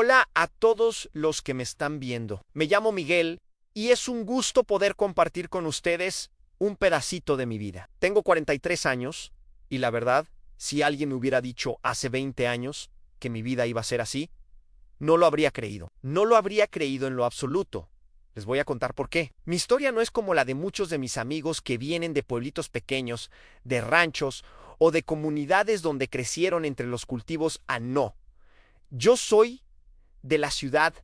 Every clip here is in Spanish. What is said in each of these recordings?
Hola a todos los que me están viendo. Me llamo Miguel y es un gusto poder compartir con ustedes un pedacito de mi vida. Tengo 43 años y la verdad, si alguien me hubiera dicho hace 20 años que mi vida iba a ser así, no lo habría creído. No lo habría creído en lo absoluto. Les voy a contar por qué. Mi historia no es como la de muchos de mis amigos que vienen de pueblitos pequeños, de ranchos o de comunidades donde crecieron entre los cultivos a no. Yo soy de la Ciudad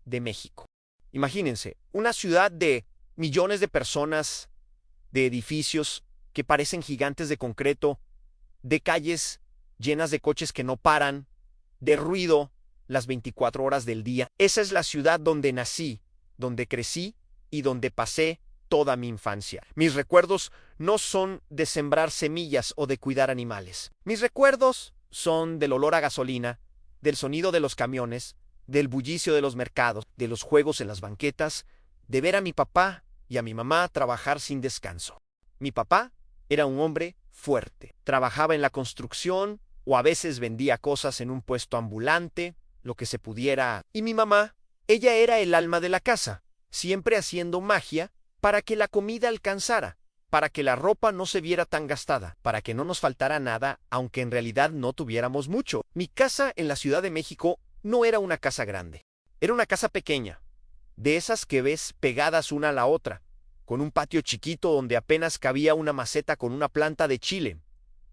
de México. Imagínense, una ciudad de millones de personas, de edificios que parecen gigantes de concreto, de calles llenas de coches que no paran, de ruido las 24 horas del día. Esa es la ciudad donde nací, donde crecí y donde pasé toda mi infancia. Mis recuerdos no son de sembrar semillas o de cuidar animales. Mis recuerdos son del olor a gasolina, del sonido de los camiones, del bullicio de los mercados, de los juegos en las banquetas, de ver a mi papá y a mi mamá trabajar sin descanso. Mi papá era un hombre fuerte. Trabajaba en la construcción o a veces vendía cosas en un puesto ambulante, lo que se pudiera. Y mi mamá, ella era el alma de la casa, siempre haciendo magia para que la comida alcanzara, para que la ropa no se viera tan gastada, para que no nos faltara nada, aunque en realidad no tuviéramos mucho. Mi casa en la Ciudad de México no era una casa grande, era una casa pequeña, de esas que ves pegadas una a la otra, con un patio chiquito donde apenas cabía una maceta con una planta de chile.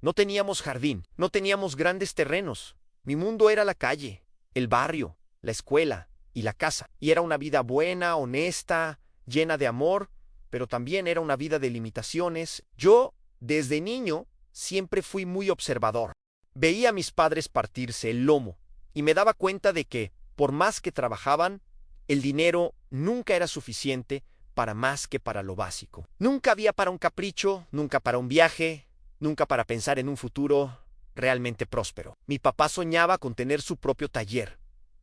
No teníamos jardín, no teníamos grandes terrenos. Mi mundo era la calle, el barrio, la escuela y la casa. Y era una vida buena, honesta, llena de amor, pero también era una vida de limitaciones. Yo, desde niño, siempre fui muy observador. Veía a mis padres partirse el lomo y me daba cuenta de que, por más que trabajaban, el dinero nunca era suficiente para más que para lo básico. Nunca había para un capricho, nunca para un viaje, nunca para pensar en un futuro realmente próspero. Mi papá soñaba con tener su propio taller.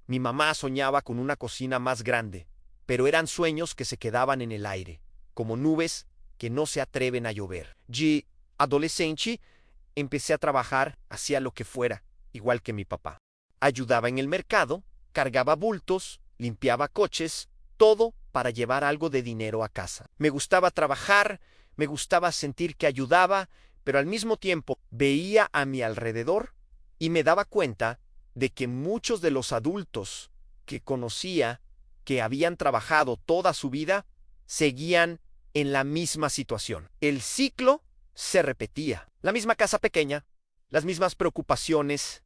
Mi mamá soñaba con una cocina más grande, pero eran sueños que se quedaban en el aire, como nubes que no se atreven a llover. De adolescente, empecé a trabajar, hacía lo que fuera, igual que mi papá. Ayudaba en el mercado, cargaba bultos, limpiaba coches, todo para llevar algo de dinero a casa. Me gustaba trabajar, me gustaba sentir que ayudaba, pero al mismo tiempo veía a mi alrededor y me daba cuenta de que muchos de los adultos que conocía, que habían trabajado toda su vida, seguían en la misma situación. El ciclo se repetía. La misma casa pequeña, las mismas preocupaciones,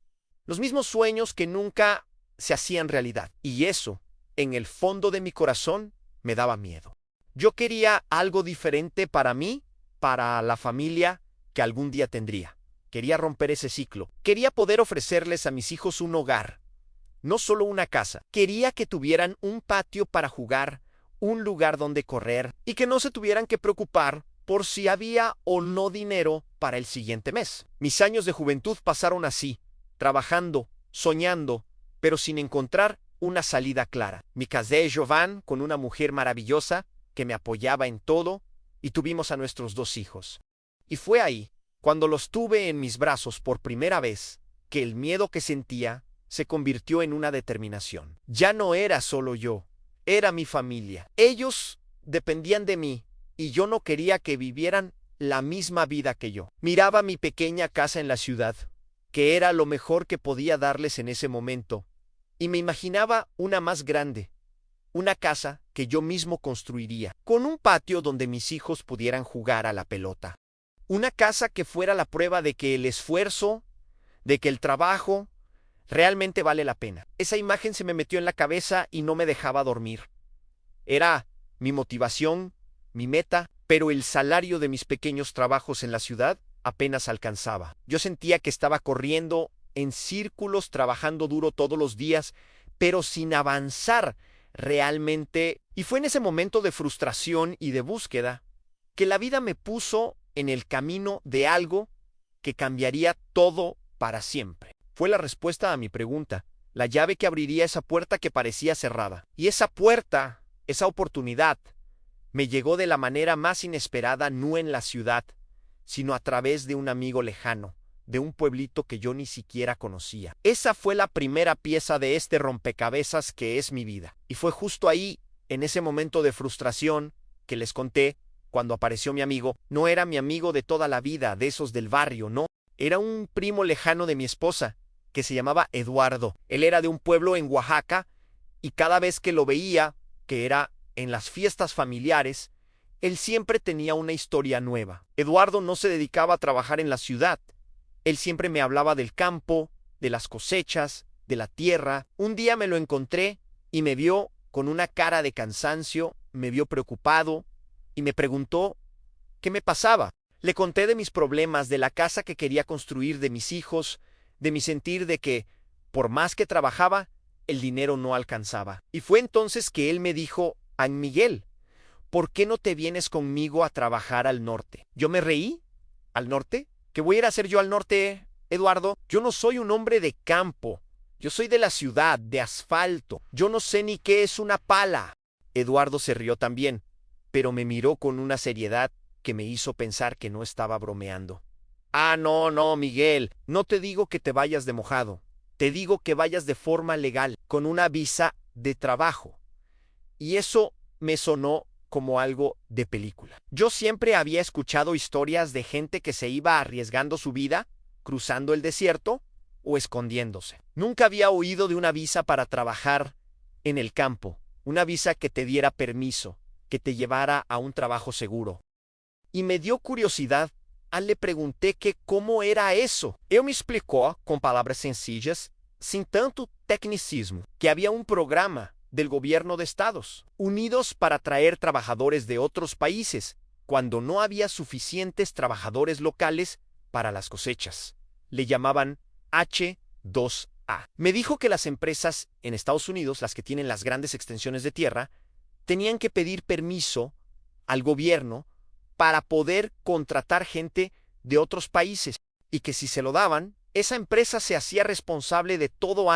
los mismos sueños que nunca se hacían realidad. Y eso, en el fondo de mi corazón, me daba miedo. Yo quería algo diferente para mí, para la familia que algún día tendría. Quería romper ese ciclo. Quería poder ofrecerles a mis hijos un hogar, no solo una casa. Quería que tuvieran un patio para jugar, un lugar donde correr y que no se tuvieran que preocupar por si había o no dinero para el siguiente mes. Mis años de juventud pasaron así, trabajando, soñando, pero sin encontrar una salida clara. Me casé Jovan con una mujer maravillosa que me apoyaba en todo y tuvimos a nuestros 2 hijos. Y fue ahí, cuando los tuve en mis brazos por primera vez, que el miedo que sentía se convirtió en una determinación. Ya no era solo yo, era mi familia. Ellos dependían de mí y yo no quería que vivieran la misma vida que yo. Miraba mi pequeña casa en la ciudad, que era lo mejor que podía darles en ese momento, y me imaginaba una más grande, una casa que yo mismo construiría, con un patio donde mis hijos pudieran jugar a la pelota. Una casa que fuera la prueba de que el esfuerzo, de que el trabajo realmente vale la pena. Esa imagen se me metió en la cabeza y no me dejaba dormir. Era mi motivación, mi meta, pero el salario de mis pequeños trabajos en la ciudad apenas alcanzaba. Yo sentía que estaba corriendo en círculos, trabajando duro todos los días, pero sin avanzar realmente. Y fue en ese momento de frustración y de búsqueda que la vida me puso en el camino de algo que cambiaría todo para siempre. Fue la respuesta a mi pregunta, la llave que abriría esa puerta que parecía cerrada. Y esa puerta, esa oportunidad, me llegó de la manera más inesperada, no en la ciudad, sino a través de un amigo lejano, de un pueblito que yo ni siquiera conocía. Esa fue la primera pieza de este rompecabezas que es mi vida. Y fue justo ahí, en ese momento de frustración que les conté, cuando apareció mi amigo. No era mi amigo de toda la vida, de esos del barrio, no. Era un primo lejano de mi esposa, que se llamaba Eduardo. Él era de un pueblo en Oaxaca, y cada vez que lo veía, que era en las fiestas familiares, él siempre tenía una historia nueva. Eduardo no se dedicaba a trabajar en la ciudad. Él siempre me hablaba del campo, de las cosechas, de la tierra. Un día me lo encontré y me vio con una cara de cansancio, me vio preocupado y me preguntó qué me pasaba. Le conté de mis problemas, de la casa que quería construir, de mis hijos, de mi sentir de que, por más que trabajaba, el dinero no alcanzaba. Y fue entonces que él me dijo: «Ah, Miguel, ¿por qué no te vienes conmigo a trabajar al norte?» Yo me reí. ¿Al norte? ¿Qué voy a ir a hacer yo al norte, Eduardo? Yo no soy un hombre de campo. Yo soy de la ciudad, de asfalto. Yo no sé ni qué es una pala. Eduardo se rió también, pero me miró con una seriedad que me hizo pensar que no estaba bromeando. «Ah, no, no, Miguel, no te digo que te vayas de mojado. Te digo que vayas de forma legal, con una visa de trabajo». Y eso me sonó como algo de película. Yo siempre había escuchado historias de gente que se iba arriesgando su vida, cruzando el desierto o escondiéndose. Nunca había oído de una visa para trabajar en el campo, una visa que te diera permiso, que te llevara a un trabajo seguro. Y me dio curiosidad. Le pregunté que cómo era eso. Él me explicó, con palabras sencillas, sin tanto tecnicismo, que había un programa del gobierno de Estados Unidos para traer trabajadores de otros países cuando no había suficientes trabajadores locales para las cosechas. Le llamaban H-2A. Me dijo que las empresas en Estados Unidos, las que tienen las grandes extensiones de tierra, tenían que pedir permiso al gobierno para poder contratar gente de otros países, y que si se lo daban, esa empresa se hacía responsable de todo,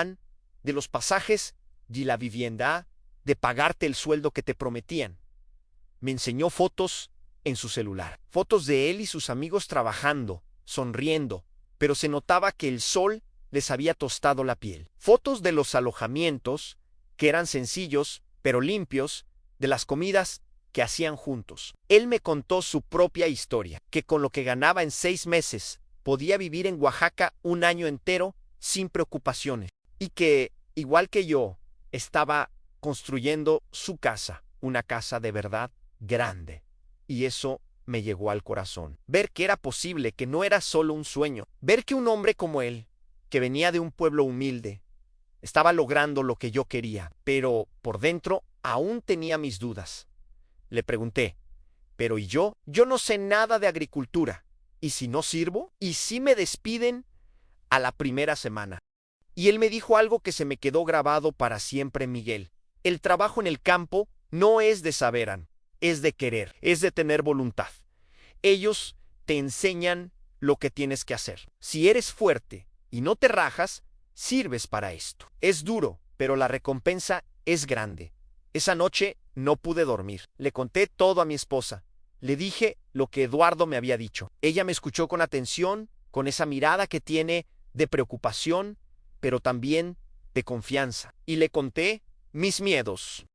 de los pasajes, de la vivienda, de pagarte el sueldo que te prometían. Me enseñó fotos en su celular, fotos de él y sus amigos trabajando, sonriendo, pero se notaba que el sol les había tostado la piel. Fotos de los alojamientos, que eran sencillos, pero limpios, de las comidas que hacían juntos. Él me contó su propia historia, que con lo que ganaba en 6 meses, podía vivir en Oaxaca un año entero sin preocupaciones, y que, igual que yo, estaba construyendo su casa, una casa de verdad grande. Y eso me llegó al corazón. Ver que era posible, que no era solo un sueño. Ver que un hombre como él, que venía de un pueblo humilde, estaba logrando lo que yo quería, pero por dentro aún tenía mis dudas. Le pregunté: «¿Pero y yo? Yo no sé nada de agricultura. ¿Y si no sirvo? ¿Y si me despiden a la primera semana?» Y él me dijo algo que se me quedó grabado para siempre: «Miguel, el trabajo en el campo no es de saber, es de querer, es de tener voluntad. Ellos te enseñan lo que tienes que hacer. Si eres fuerte y no te rajas, sirves para esto. Es duro, pero la recompensa es grande». Esa noche no pude dormir. Le conté todo a mi esposa. Le dije lo que Eduardo me había dicho. Ella me escuchó con atención, con esa mirada que tiene de preocupación, pero también de confianza. Y le conté mis miedos.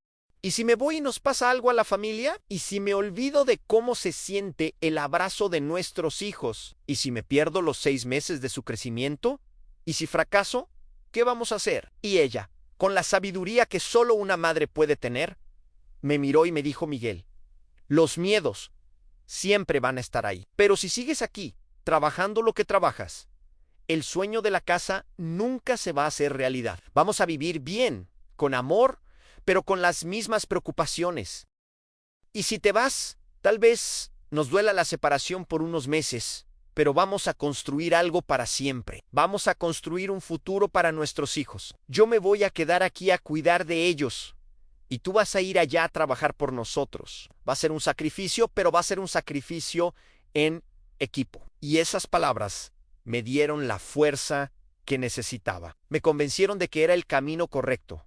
¿Y si me voy y nos pasa algo a la familia? ¿Y si me olvido de cómo se siente el abrazo de nuestros hijos? ¿Y si me pierdo los 6 meses de su crecimiento? ¿Y si fracaso? ¿Qué vamos a hacer? Y ella, con la sabiduría que solo una madre puede tener, me miró y me dijo: «Miguel, los miedos siempre van a estar ahí. Pero si sigues aquí, trabajando lo que trabajas, el sueño de la casa nunca se va a hacer realidad. Vamos a vivir bien, con amor, pero con las mismas preocupaciones. Y si te vas, tal vez nos duela la separación por unos meses, pero vamos a construir algo para siempre. Vamos a construir un futuro para nuestros hijos. Yo me voy a quedar aquí a cuidar de ellos, y tú vas a ir allá a trabajar por nosotros. Va a ser un sacrificio, pero va a ser un sacrificio en equipo». Y esas palabras me dieron la fuerza que necesitaba. Me convencieron de que era el camino correcto,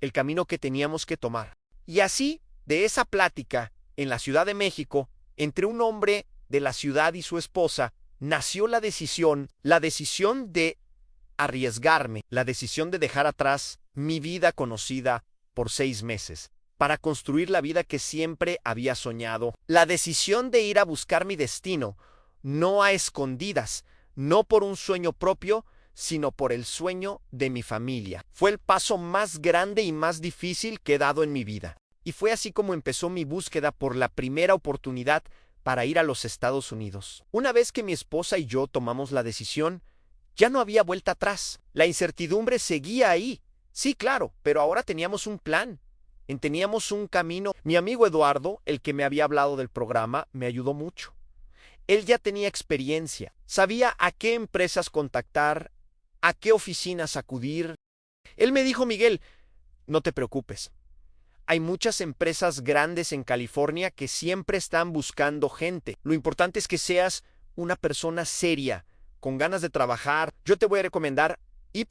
el camino que teníamos que tomar. Y así, de esa plática en la Ciudad de México, entre un hombre de la ciudad y su esposa, nació la decisión de arriesgarme, la decisión de dejar atrás mi vida conocida por 6 meses, para construir la vida que siempre había soñado, la decisión de ir a buscar mi destino, no a escondidas, no por un sueño propio, sino por el sueño de mi familia. Fue el paso más grande y más difícil que he dado en mi vida. Y fue así como empezó mi búsqueda por la primera oportunidad para ir a los Estados Unidos. Una vez que mi esposa y yo tomamos la decisión, ya no había vuelta atrás. La incertidumbre seguía ahí. Sí, claro, pero ahora teníamos un plan. Teníamos un camino. Mi amigo Eduardo, el que me había hablado del programa, me ayudó mucho. Él ya tenía experiencia, sabía a qué empresas contactar, a qué oficinas acudir. Él me dijo: Miguel, no te preocupes. Hay muchas empresas grandes en California que siempre están buscando gente. Lo importante es que seas una persona seria, con ganas de trabajar. Yo te voy a recomendar Y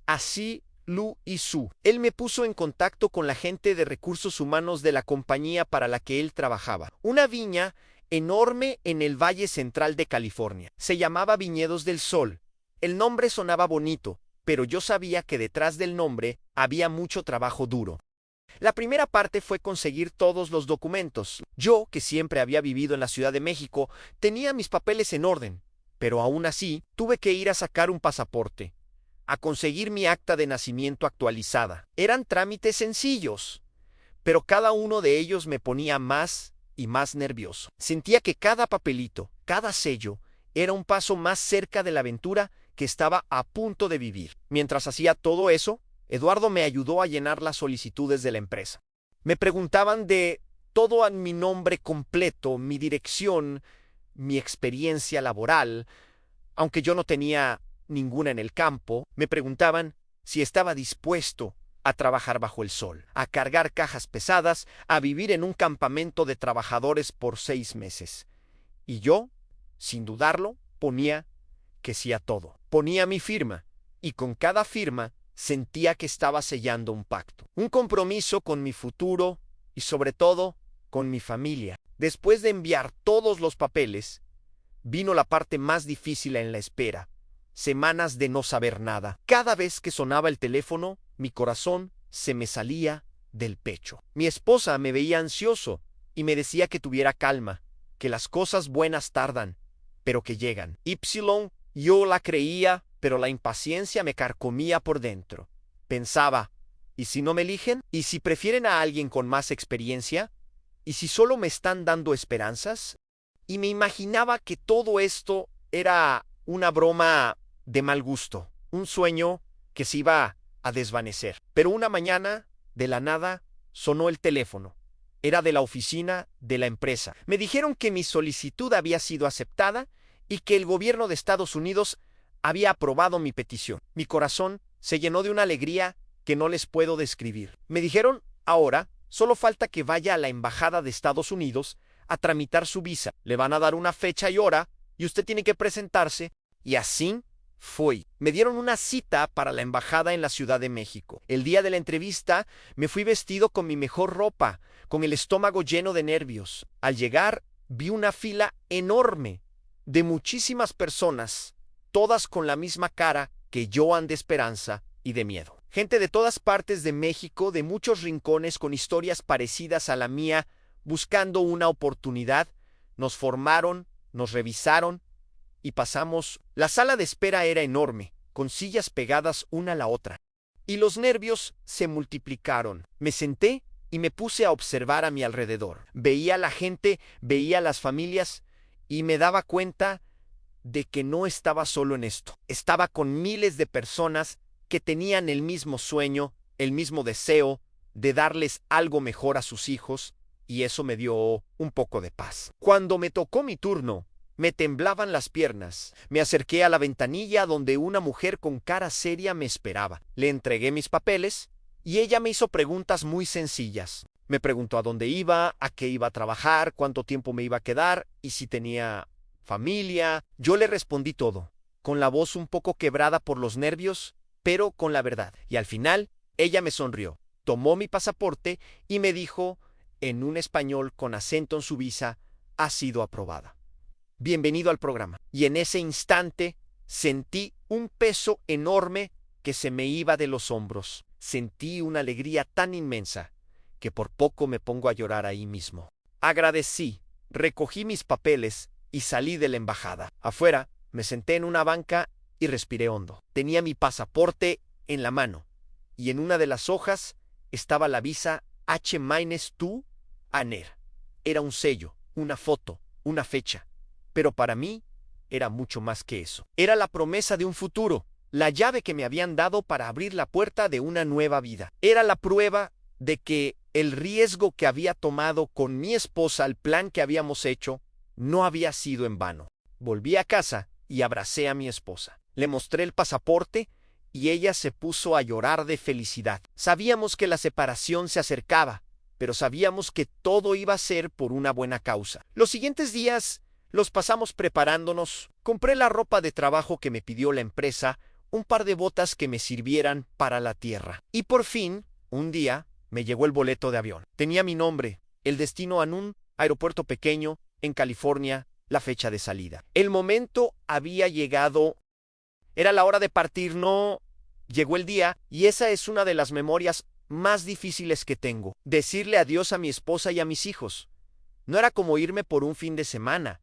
Así Lu y Su. Él me puso en contacto con la gente de recursos humanos de la compañía para la que él trabajaba. Una viña enorme en el Valle Central de California. Se llamaba Viñedos del Sol. El nombre sonaba bonito, pero yo sabía que detrás del nombre había mucho trabajo duro. La primera parte fue conseguir todos los documentos. Yo, que siempre había vivido en la Ciudad de México, tenía mis papeles en orden, pero aún así tuve que ir a sacar un pasaporte, a conseguir mi acta de nacimiento actualizada. Eran trámites sencillos, pero cada uno de ellos me ponía más y más nervioso. Sentía que cada papelito, cada sello, era un paso más cerca de la aventura que estaba a punto de vivir. Mientras hacía todo eso, Eduardo me ayudó a llenar las solicitudes de la empresa. Me preguntaban de todo a mi nombre completo, mi dirección, mi experiencia laboral. Aunque yo no tenía ninguna en el campo, me preguntaban si estaba dispuesto a trabajar bajo el sol, a cargar cajas pesadas, a vivir en un campamento de trabajadores por 6 meses. Y yo, sin dudarlo, ponía que sí a todo. Ponía mi firma, y con cada firma sentía que estaba sellando un pacto, un compromiso con mi futuro y sobre todo con mi familia. Después de enviar todos los papeles, vino la parte más difícil en la espera. Semanas de no saber nada. Cada vez que sonaba el teléfono, mi corazón se me salía del pecho. Mi esposa me veía ansioso y me decía que tuviera calma, que las cosas buenas tardan, pero que llegan. Yo la creía, pero la impaciencia me carcomía por dentro. Pensaba, ¿y si no me eligen? ¿Y si prefieren a alguien con más experiencia? ¿Y si solo me están dando esperanzas? Y me imaginaba que todo esto era una broma de mal gusto, un sueño que se iba a desvanecer. Pero una mañana, de la nada, sonó el teléfono. Era de la oficina de la empresa. Me dijeron que mi solicitud había sido aceptada y que el gobierno de Estados Unidos había aprobado mi petición. Mi corazón se llenó de una alegría que no les puedo describir. Me dijeron, ahora solo falta que vaya a la embajada de Estados Unidos a tramitar su visa. Le van a dar una fecha y hora y usted tiene que presentarse. Y así fui. Me dieron una cita para la embajada en la Ciudad de México. El día de la entrevista me fui vestido con mi mejor ropa, con el estómago lleno de nervios. Al llegar vi una fila enorme de muchísimas personas, todas con la misma cara que yo, de esperanza y de miedo. Gente de todas partes de México, de muchos rincones, con historias parecidas a la mía, buscando una oportunidad. Nos formaron, nos revisaron y pasamos. La sala de espera era enorme, con sillas pegadas una a la otra. Y los nervios se multiplicaron. Me senté y me puse a observar a mi alrededor. Veía a la gente, veía a las familias y me daba cuenta de que no estaba solo en esto. Estaba con miles de personas que tenían el mismo sueño, el mismo deseo de darles algo mejor a sus hijos, y eso me dio un poco de paz. Cuando me tocó mi turno, me temblaban las piernas. Me acerqué a la ventanilla donde una mujer con cara seria me esperaba. Le entregué mis papeles y ella me hizo preguntas muy sencillas. Me preguntó a dónde iba, a qué iba a trabajar, cuánto tiempo me iba a quedar y si tenía familia. Yo le respondí todo, con la voz un poco quebrada por los nervios, pero con la verdad. Y al final, ella me sonrió, tomó mi pasaporte y me dijo, en un español con acento en su visa, ha sido aprobada. bienvenido al programa. Y en ese instante sentí un peso enorme que se me iba de los hombros. Sentí una alegría tan inmensa que por poco me pongo a llorar ahí mismo. Agradecí, recogí mis papeles y salí de la embajada. Afuera, me senté en una banca y respiré hondo. Tenía mi pasaporte en la mano y en una de las hojas estaba la visa H-2 ANER. Era un sello, una foto, una fecha. Pero para mí era mucho más que eso. Era la promesa de un futuro, la llave que me habían dado para abrir la puerta de una nueva vida. Era la prueba de que el riesgo que había tomado con mi esposa, el plan que habíamos hecho, no había sido en vano. Volví a casa y abracé a mi esposa. Le mostré el pasaporte y ella se puso a llorar de felicidad. Sabíamos que la separación se acercaba, pero sabíamos que todo iba a ser por una buena causa. Los siguientes días los pasamos preparándonos. Compré la ropa de trabajo que me pidió la empresa, un par de botas que me sirvieran para la tierra. Y por fin, un día, me llegó el boleto de avión. Tenía mi nombre, el destino en un aeropuerto pequeño, en California, la fecha de salida. El momento había llegado. Era la hora de partir, no. Llegó el día, y esa es una de las memorias más difíciles que tengo. Decirle adiós a mi esposa y a mis hijos. No era como irme por un fin de semana.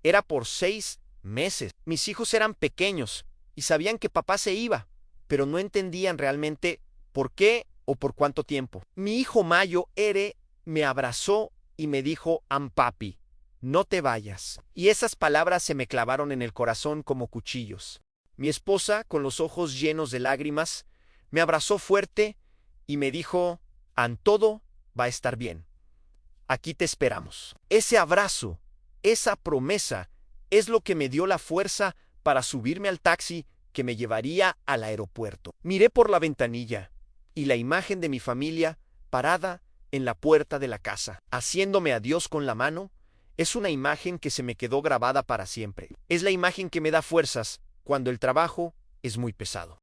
Era por 6 meses. Mis hijos eran pequeños y sabían que papá se iba, pero no entendían realmente por qué o por cuánto tiempo. Mi hijo Mayo, Ere, me abrazó y me dijo, papi, no te vayas. Y esas palabras se me clavaron en el corazón como cuchillos. Mi esposa, con los ojos llenos de lágrimas, me abrazó fuerte y me dijo, todo va a estar bien. Aquí te esperamos. Ese abrazo, esa promesa, es lo que me dio la fuerza para subirme al taxi que me llevaría al aeropuerto. Miré por la ventanilla y la imagen de mi familia parada en la puerta de la casa, haciéndome adiós con la mano, es una imagen que se me quedó grabada para siempre. Es la imagen que me da fuerzas cuando el trabajo es muy pesado.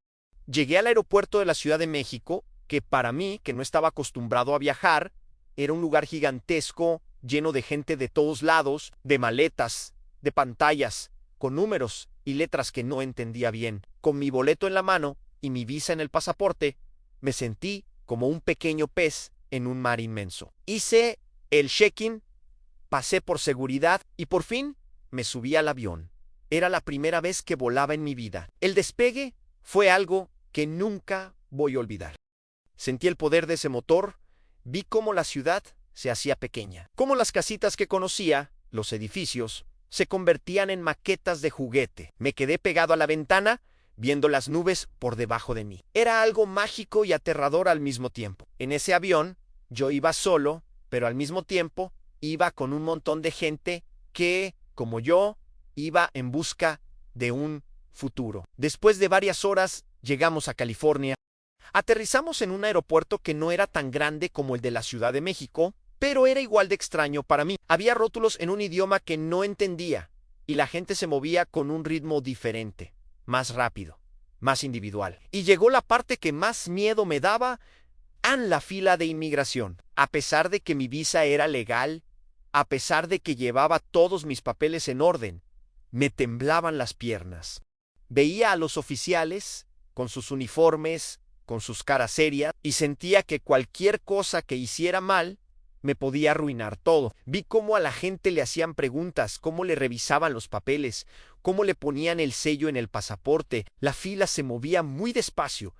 Llegué al aeropuerto de la Ciudad de México, que para mí, que no estaba acostumbrado a viajar, era un lugar gigantesco, lleno de gente de todos lados, de maletas, de pantallas, con números y letras que no entendía bien. Con mi boleto en la mano y mi visa en el pasaporte, me sentí como un pequeño pez en un mar inmenso. Hice el check-in, pasé por seguridad y por fin me subí al avión. Era la primera vez que volaba en mi vida. El despegue fue algo que nunca voy a olvidar. Sentí el poder de ese motor, vi cómo la ciudad se hacía pequeña, cómo las casitas que conocía, los edificios, se convertían en maquetas de juguete. Me quedé pegado a la ventana, viendo las nubes por debajo de mí. Era algo mágico y aterrador al mismo tiempo. En ese avión, yo iba solo, pero al mismo tiempo iba con un montón de gente que, como yo, iba en busca de un futuro. Después de varias horas, llegamos a California. Aterrizamos en un aeropuerto que no era tan grande como el de la Ciudad de México, pero era igual de extraño para mí. Había rótulos en un idioma que no entendía, y la gente se movía con un ritmo diferente, más rápido, más individual. Y llegó la parte que más miedo me daba, en la fila de inmigración. A pesar de que mi visa era legal, a pesar de que llevaba todos mis papeles en orden, me temblaban las piernas. Veía a los oficiales, con sus uniformes, con sus caras serias, y sentía que cualquier cosa que hiciera mal me podía arruinar todo. Vi cómo a la gente le hacían preguntas, cómo le revisaban los papeles, cómo le ponían el sello en el pasaporte. La fila se movía muy despacio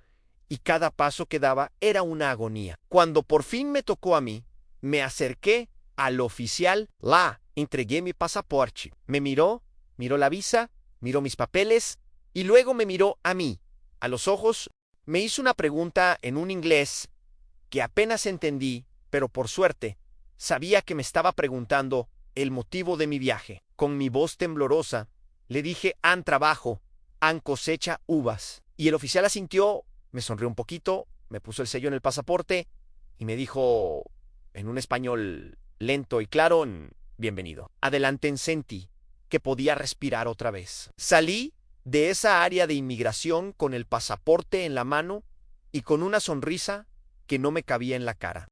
y cada paso que daba era una agonía. Cuando por fin me tocó a mí, me acerqué al oficial, entregué mi pasaporte. Me miró la visa, miró mis papeles y luego me miró a mí, a los ojos. Me hizo una pregunta en un inglés que apenas entendí, pero por suerte, sabía que me estaba preguntando el motivo de mi viaje. Con mi voz temblorosa, le dije, trabajo, cosecha uvas. Y el oficial asintió, me sonrió un poquito, me puso el sello en el pasaporte y me dijo, en un español lento y claro, bienvenido. Adelante, sentí que podía respirar otra vez. Salí de esa área de inmigración con el pasaporte en la mano y con una sonrisa que no me cabía en la cara.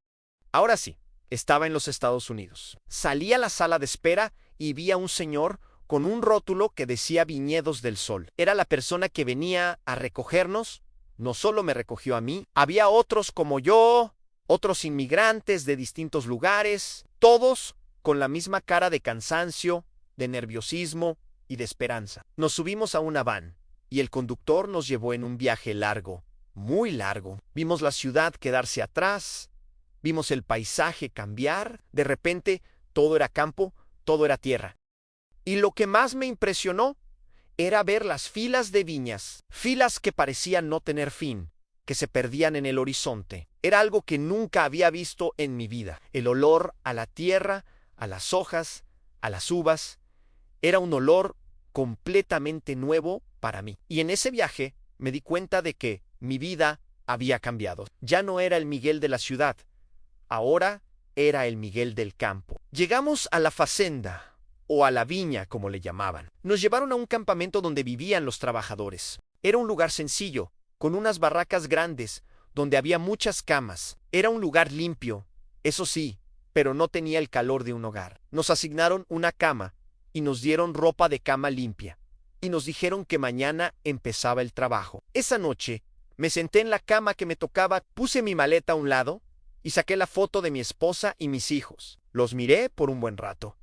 Ahora sí, estaba en los Estados Unidos. Salí a la sala de espera y vi a un señor con un rótulo que decía Viñedos del Sol. Era la persona que venía a recogernos. No solo me recogió a mí, había otros como yo, otros inmigrantes de distintos lugares, todos con la misma cara de cansancio, de nerviosismo y de esperanza. Nos subimos a una van y el conductor nos llevó en un viaje largo, muy largo. Vimos la ciudad quedarse atrás, vimos el paisaje cambiar, de repente todo era campo, todo era tierra. Y lo que más me impresionó era ver las filas de viñas, filas que parecían no tener fin, que se perdían en el horizonte. Era algo que nunca había visto en mi vida. El olor a la tierra, a las hojas, a las uvas, era un olor completamente nuevo para mí. Y en ese viaje me di cuenta de que mi vida había cambiado. Ya no era el Miguel de la ciudad, ahora era el Miguel del campo. Llegamos a la fazenda, o a la viña, como le llamaban. Nos llevaron a un campamento donde vivían los trabajadores. Era un lugar sencillo, con unas barracas grandes, donde había muchas camas. Era un lugar limpio, eso sí, pero no tenía el calor de un hogar. Nos asignaron una cama y nos dieron ropa de cama limpia. Y nos dijeron que mañana empezaba el trabajo. Esa noche me senté en la cama que me tocaba, puse mi maleta a un lado y saqué la foto de mi esposa y mis hijos. Los miré por un buen rato.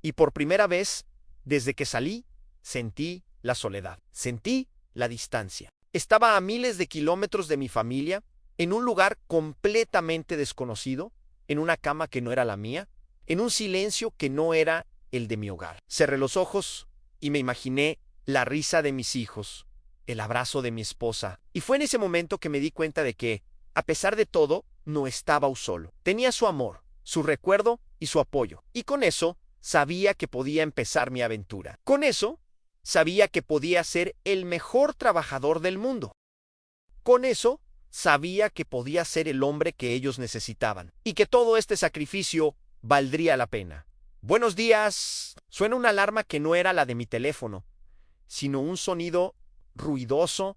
Y por primera vez, desde que salí, sentí la soledad, sentí la distancia. Estaba a miles de kilómetros de mi familia, en un lugar completamente desconocido, en una cama que no era la mía, en un silencio que no era el de mi hogar. Cerré los ojos y me imaginé la risa de mis hijos, el abrazo de mi esposa. Y fue en ese momento que me di cuenta de que, a pesar de todo, no estaba solo. Tenía su amor, su recuerdo y su apoyo. Y con eso, sabía que podía empezar mi aventura. Con eso, sabía que podía ser el mejor trabajador del mundo. Con eso, sabía que podía ser el hombre que ellos necesitaban y que todo este sacrificio valdría la pena. Buenos días. Suena una alarma que no era la de mi teléfono, sino un sonido ruidoso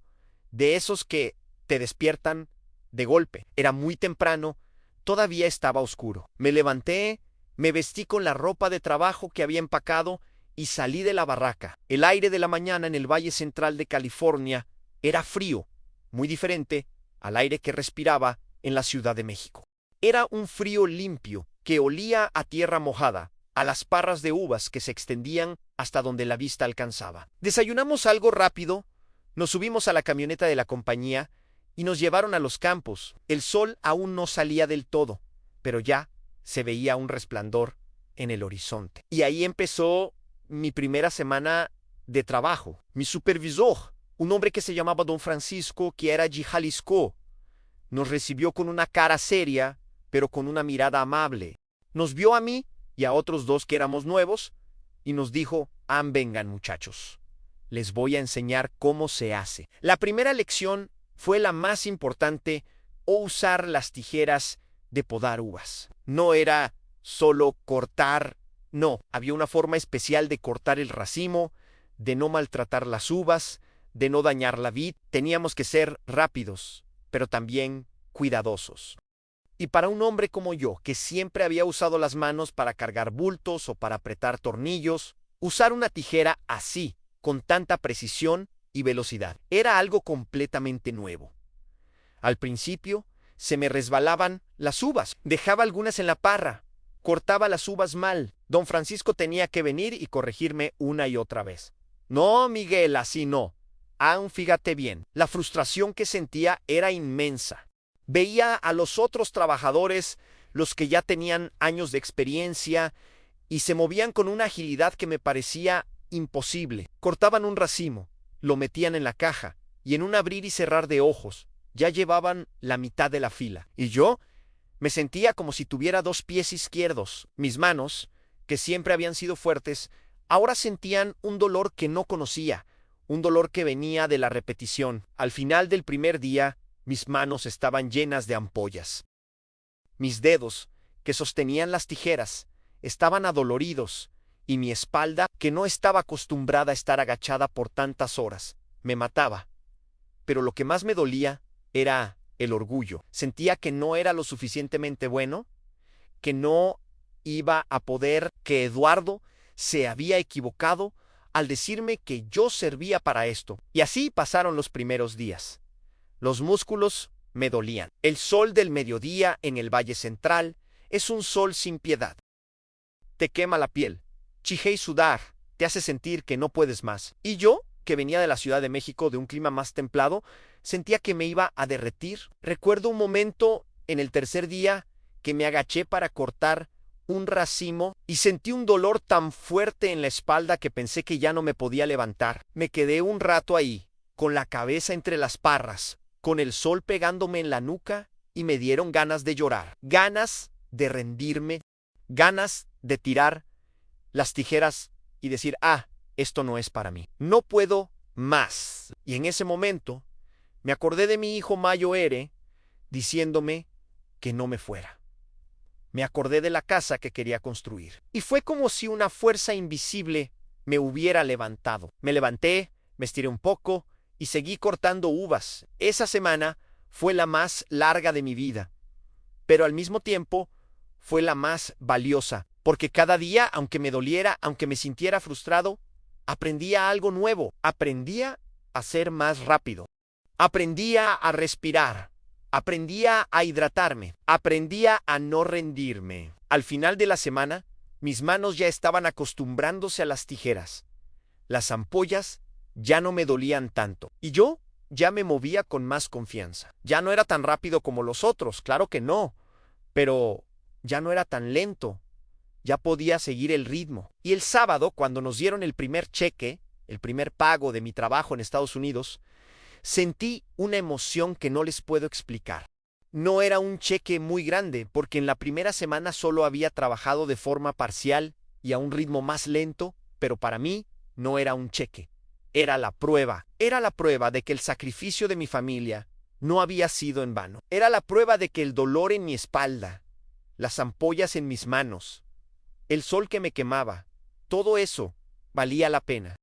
de esos que te despiertan de golpe. Era muy temprano, todavía estaba oscuro. Me levanté, me vestí con la ropa de trabajo que había empacado y salí de la barraca. El aire de la mañana en el Valle Central de California era frío, muy diferente al aire que respiraba en la Ciudad de México. Era un frío limpio que olía a tierra mojada, a las parras de uvas que se extendían hasta donde la vista alcanzaba. Desayunamos algo rápido, nos subimos a la camioneta de la compañía y nos llevaron a los campos. El sol aún no salía del todo, pero ya se veía un resplandor en el horizonte. Y ahí empezó mi primera semana de trabajo. Mi supervisor, un hombre que se llamaba Don Francisco, que era de Jalisco, nos recibió con una cara seria, pero con una mirada amable. Nos vio a mí y a otros dos que éramos nuevos y nos dijo: vengan muchachos, les voy a enseñar cómo se hace. La primera lección fue la más importante: usar las tijeras de podar uvas. No era solo cortar, no, había una forma especial de cortar el racimo, de no maltratar las uvas, de no dañar la vid. Teníamos que ser rápidos, pero también cuidadosos. Y para un hombre como yo, que siempre había usado las manos para cargar bultos o para apretar tornillos, usar una tijera así, con tanta precisión y velocidad, era algo completamente nuevo. Al principio, se me resbalaban las uvas, dejaba algunas en la parra, cortaba las uvas mal. Don Francisco tenía que venir y corregirme una y otra vez. No, Miguel, así no. Fíjate bien. La frustración que sentía era inmensa. Veía a los otros trabajadores, los que ya tenían años de experiencia, y se movían con una agilidad que me parecía imposible. Cortaban un racimo, lo metían en la caja, y en un abrir y cerrar de ojos, ya llevaban la mitad de la fila. Y yo me sentía como si tuviera 2 pies izquierdos. Mis manos, que siempre habían sido fuertes, ahora sentían un dolor que no conocía, un dolor que venía de la repetición. Al final del primer día, mis manos estaban llenas de ampollas. Mis dedos, que sostenían las tijeras, estaban adoloridos, y mi espalda, que no estaba acostumbrada a estar agachada por tantas horas, me mataba. Pero lo que más me dolía era el orgullo. Sentía que no era lo suficientemente bueno, que no iba a poder, que Eduardo se había equivocado, al decirme que yo servía para esto. Y así pasaron los primeros días. Los músculos me dolían. El sol del mediodía en el Valle Central es un sol sin piedad. Te quema la piel, chije y sudar, te hace sentir que no puedes más. Y yo, que venía de la Ciudad de México de un clima más templado, sentía que me iba a derretir. Recuerdo un momento en el tercer día que me agaché para cortar un racimo y sentí un dolor tan fuerte en la espalda que pensé que ya no me podía levantar. Me quedé un rato ahí, con la cabeza entre las parras, con el sol pegándome en la nuca, y me dieron ganas de llorar, ganas de rendirme, ganas de tirar las tijeras y decir, esto no es para mí, no puedo más. Y en ese momento me acordé de mi hijo Mayo Ere diciéndome que no me fuera. Me acordé de la casa que quería construir. Y fue como si una fuerza invisible me hubiera levantado. Me levanté, me estiré un poco y seguí cortando uvas. Esa semana fue la más larga de mi vida, pero al mismo tiempo fue la más valiosa, porque cada día, aunque me doliera, aunque me sintiera frustrado, aprendía algo nuevo. Aprendía a ser más rápido. Aprendía a respirar. Aprendía a hidratarme. Aprendía a no rendirme. Al final de la semana, mis manos ya estaban acostumbrándose a las tijeras. Las ampollas ya no me dolían tanto. Y yo ya me movía con más confianza. Ya no era tan rápido como los otros, claro que no. Pero ya no era tan lento. Ya podía seguir el ritmo. Y el sábado, cuando nos dieron el primer cheque, el primer pago de mi trabajo en Estados Unidos, sentí una emoción que no les puedo explicar. No era un cheque muy grande, porque en la primera semana solo había trabajado de forma parcial y a un ritmo más lento, pero para mí no era un cheque. Era la prueba de que el sacrificio de mi familia no había sido en vano. Era la prueba de que el dolor en mi espalda, las ampollas en mis manos, el sol que me quemaba, todo eso valía la pena.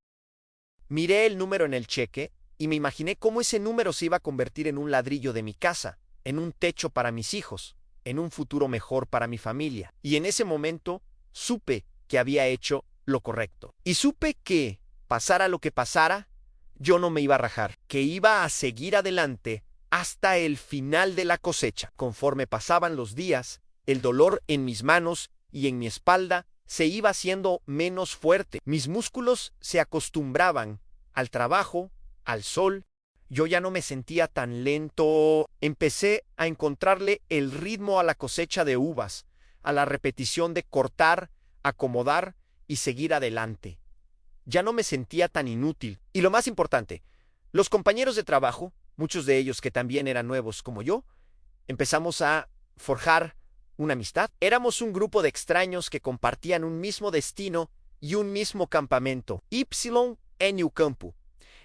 Miré el número en el cheque y me imaginé cómo ese número se iba a convertir en un ladrillo de mi casa, en un techo para mis hijos, en un futuro mejor para mi familia. Y en ese momento supe que había hecho lo correcto. Y supe que, pasara lo que pasara, yo no me iba a rajar, que iba a seguir adelante hasta el final de la cosecha. Conforme pasaban los días, el dolor en mis manos y en mi espalda se iba haciendo menos fuerte. Mis músculos se acostumbraban al trabajo, al sol. Yo ya no me sentía tan lento. Empecé a encontrarle el ritmo a la cosecha de uvas, a la repetición de cortar, acomodar y seguir adelante. Ya no me sentía tan inútil. Y lo más importante, los compañeros de trabajo, muchos de ellos que también eran nuevos como yo, empezamos a forjar una amistad. Éramos un grupo de extraños que compartían un mismo destino y un mismo campamento. Ypsilon en Campo.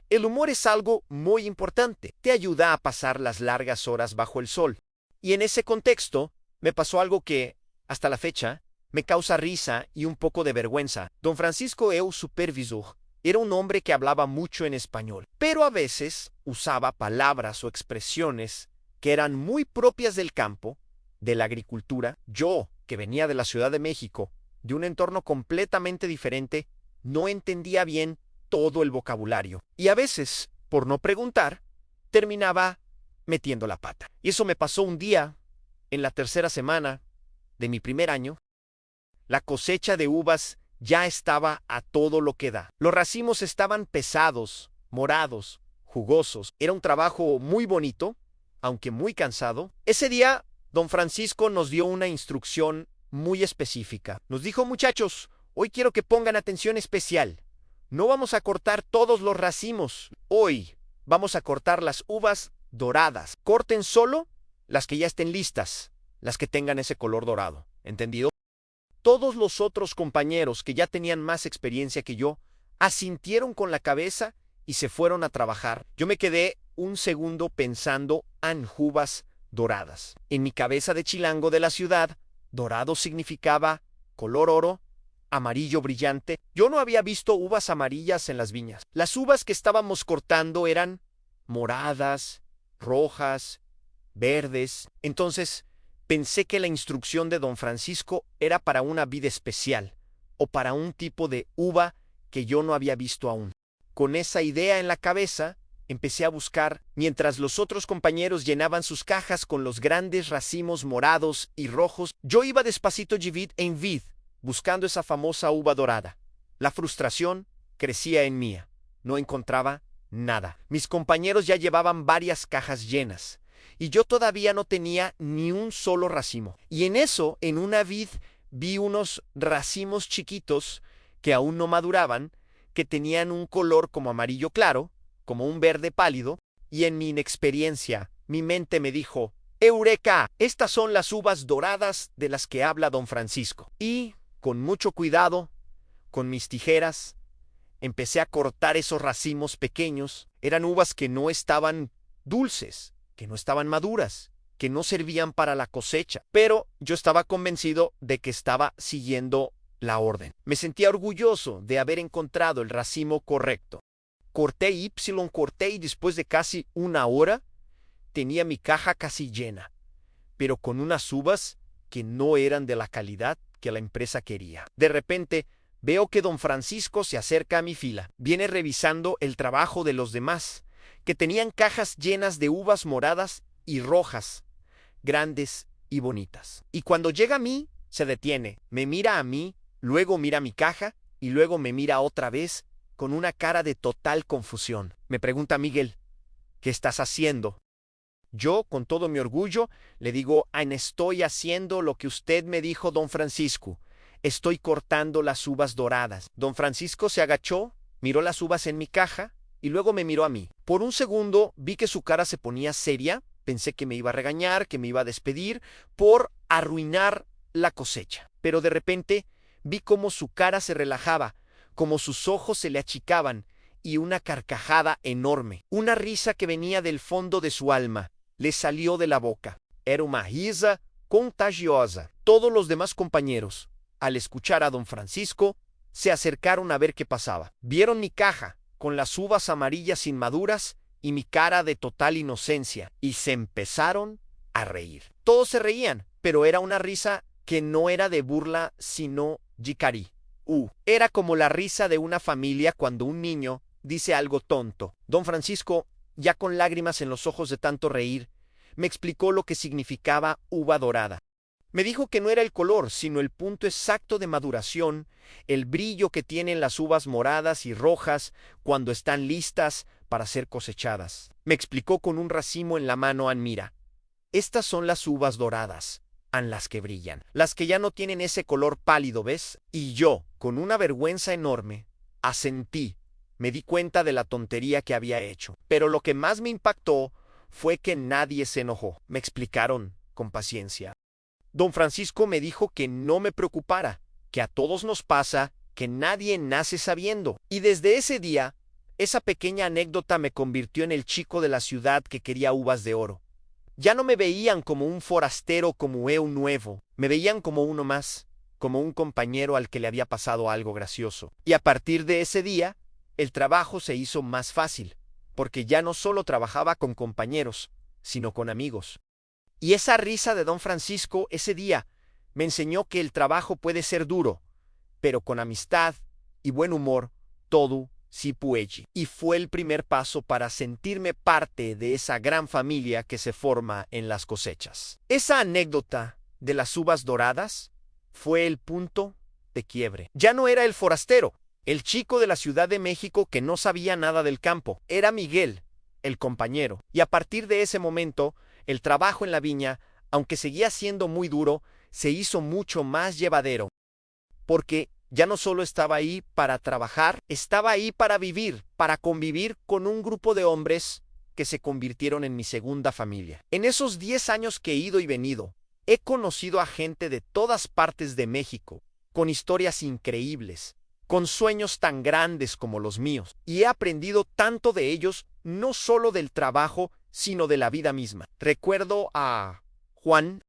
El humor es algo muy importante. Te ayuda a pasar las largas horas bajo el sol. Y en ese contexto, me pasó algo que, hasta la fecha, me causa risa y un poco de vergüenza. Don Francisco, el supervisor, era un hombre que hablaba mucho en español, pero a veces usaba palabras o expresiones que eran muy propias del campo, de la agricultura. Yo, que venía de la Ciudad de México, de un entorno completamente diferente, no entendía bien todo el vocabulario. Y a veces, por no preguntar, terminaba metiendo la pata. Y eso me pasó un día, en la tercera semana de mi primer año. La cosecha de uvas ya estaba a todo lo que da. Los racimos estaban pesados, morados, jugosos. Era un trabajo muy bonito, aunque muy cansado. Ese día, don Francisco nos dio una instrucción muy específica. Nos dijo: muchachos, hoy quiero que pongan atención especial. No vamos a cortar todos los racimos. Hoy vamos a cortar las uvas doradas. Corten solo las que ya estén listas, las que tengan ese color dorado. ¿Entendido? Todos los otros compañeros que ya tenían más experiencia que yo asintieron con la cabeza y se fueron a trabajar. Yo me quedé un segundo pensando en uvas doradas. En mi cabeza de chilango de la ciudad, dorado significaba color oro, amarillo brillante. Yo no había visto uvas amarillas en las viñas. Las uvas que estábamos cortando eran moradas, rojas, verdes. Entonces pensé que la instrucción de don Francisco era para una vid especial o para un tipo de uva que yo no había visto aún. Con esa idea en la cabeza, empecé a buscar, mientras los otros compañeros llenaban sus cajas con los grandes racimos morados y rojos, yo iba despacito de vid en vid, buscando esa famosa uva dorada. La frustración crecía en mí. No encontraba nada. Mis compañeros ya llevaban varias cajas llenas, y yo todavía no tenía ni un solo racimo. Y en eso, en una vid, vi unos racimos chiquitos que aún no maduraban, que tenían un color como amarillo claro, como un verde pálido, y en mi inexperiencia, mi mente me dijo: ¡Eureka! Estas son las uvas doradas de las que habla don Francisco. Y, con mucho cuidado, con mis tijeras, empecé a cortar esos racimos pequeños. Eran uvas que no estaban dulces, que no estaban maduras, que no servían para la cosecha, pero yo estaba convencido de que estaba siguiendo la orden. Me sentía orgulloso de haber encontrado el racimo correcto. Corté y después de casi una hora tenía mi caja casi llena, pero con unas uvas que no eran de la calidad que la empresa quería. De repente veo que don Francisco se acerca a mi fila. Viene revisando el trabajo de los demás, que tenían cajas llenas de uvas moradas y rojas, grandes y bonitas. Y cuando llega a mí, se detiene, me mira a mí, luego mira mi caja y luego me mira otra vez con una cara de total confusión. Me pregunta: Miguel, ¿qué estás haciendo? Yo, con todo mi orgullo, le digo: estoy haciendo lo que usted me dijo, don Francisco. Estoy cortando las uvas doradas. Don Francisco se agachó, miró las uvas en mi caja y luego me miró a mí. Por un segundo vi que su cara se ponía seria. Pensé que me iba a regañar, que me iba a despedir por arruinar la cosecha. Pero de repente vi cómo su cara se relajaba, como sus ojos se le achicaban y una carcajada enorme, una risa que venía del fondo de su alma, le salió de la boca. Era una risa contagiosa. Todos los demás compañeros, al escuchar a don Francisco, se acercaron a ver qué pasaba. Vieron mi caja con las uvas amarillas inmaduras y mi cara de total inocencia, y se empezaron a reír. Todos se reían, pero era una risa que no era de burla, sino jicari. Era como la risa de una familia cuando un niño dice algo tonto. Don Francisco, ya con lágrimas en los ojos de tanto reír, me explicó lo que significaba uva dorada. Me dijo que no era el color, sino el punto exacto de maduración, el brillo que tienen las uvas moradas y rojas cuando están listas para ser cosechadas. Me explicó con un racimo en la mano: mira, estas son las uvas doradas, las que brillan, las que ya no tienen ese color pálido, ¿ves? Y yo, con una vergüenza enorme, asentí. Me di cuenta de la tontería que había hecho. Pero lo que más me impactó fue que nadie se enojó. Me explicaron con paciencia. Don Francisco me dijo que no me preocupara, que a todos nos pasa, que nadie nace sabiendo. Y desde ese día, esa pequeña anécdota me convirtió en el chico de la ciudad que quería uvas de oro. Ya no me veían como un forastero, como un nuevo. Me veían como uno más, como un compañero al que le había pasado algo gracioso. Y a partir de ese día, el trabajo se hizo más fácil, porque ya no solo trabajaba con compañeros, sino con amigos. Y esa risa de don Francisco ese día me enseñó que el trabajo puede ser duro, pero con amistad y buen humor, todo sí puede. Y fue el primer paso para sentirme parte de esa gran familia que se forma en las cosechas. Esa anécdota de las uvas doradas fue el punto de quiebre. Ya no era el forastero, el chico de la Ciudad de México que no sabía nada del campo. Era Miguel, el compañero. Y a partir de ese momento, el trabajo en la viña, aunque seguía siendo muy duro, se hizo mucho más llevadero. Porque ya no solo estaba ahí para trabajar, estaba ahí para vivir, para convivir con un grupo de hombres que se convirtieron en mi segunda familia. En esos 10 años que he ido y venido, he conocido a gente de todas partes de México, con historias increíbles, con sueños tan grandes como los míos, y he aprendido tanto de ellos, no solo del trabajo, sino de la vida misma. Recuerdo a Juan.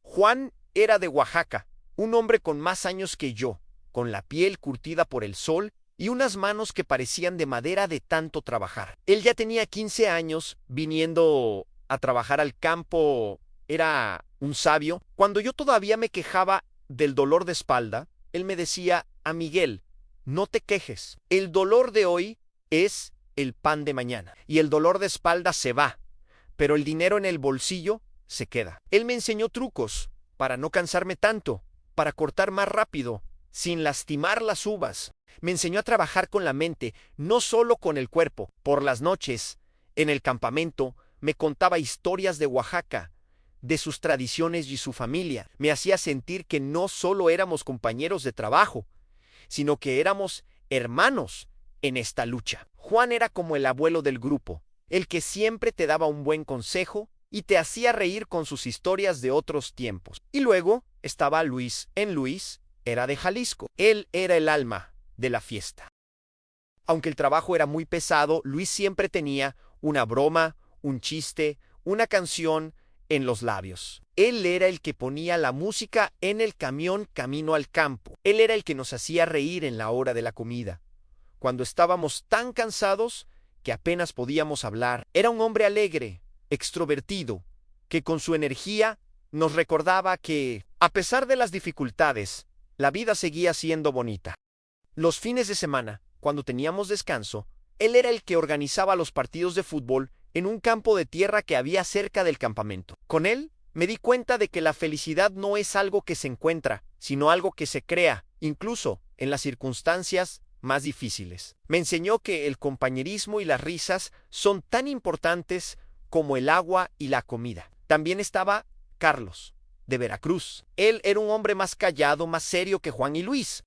Juan era de Oaxaca, un hombre con más años que yo, con la piel curtida por el sol y unas manos que parecían de madera de tanto trabajar. Él ya tenía 15 años viniendo a trabajar al campo, era un sabio. Cuando yo todavía me quejaba del dolor de espalda, él me decía: a Miguel, No te quejes. El dolor de hoy es el pan de mañana. Y el dolor de espalda se va, pero el dinero en el bolsillo se queda. Él me enseñó trucos para no cansarme tanto, para cortar más rápido, sin lastimar las uvas. Me enseñó a trabajar con la mente, no solo con el cuerpo. Por las noches, en el campamento, me contaba historias de Oaxaca, de sus tradiciones y su familia. Me hacía sentir que no solo éramos compañeros de trabajo, sino que éramos hermanos en esta lucha. Juan era como el abuelo del grupo, el que siempre te daba un buen consejo y te hacía reír con sus historias de otros tiempos. Y luego estaba Luis. Luis era de Jalisco. Él era el alma de la fiesta. Aunque el trabajo era muy pesado, Luis siempre tenía una broma, un chiste, una canción en los labios. Él era el que ponía la música en el camión camino al campo. Él era el que nos hacía reír en la hora de la comida, cuando estábamos tan cansados que apenas podíamos hablar. Era un hombre alegre, extrovertido, que con su energía nos recordaba que, a pesar de las dificultades, la vida seguía siendo bonita. Los fines de semana, cuando teníamos descanso, él era el que organizaba los partidos de fútbol en un campo de tierra que había cerca del campamento. Con él me di cuenta de que la felicidad no es algo que se encuentra, sino algo que se crea, incluso en las circunstancias más difíciles. Me enseñó que el compañerismo y las risas son tan importantes como el agua y la comida. También estaba Carlos, de Veracruz. Él era un hombre más callado, más serio que Juan y Luis.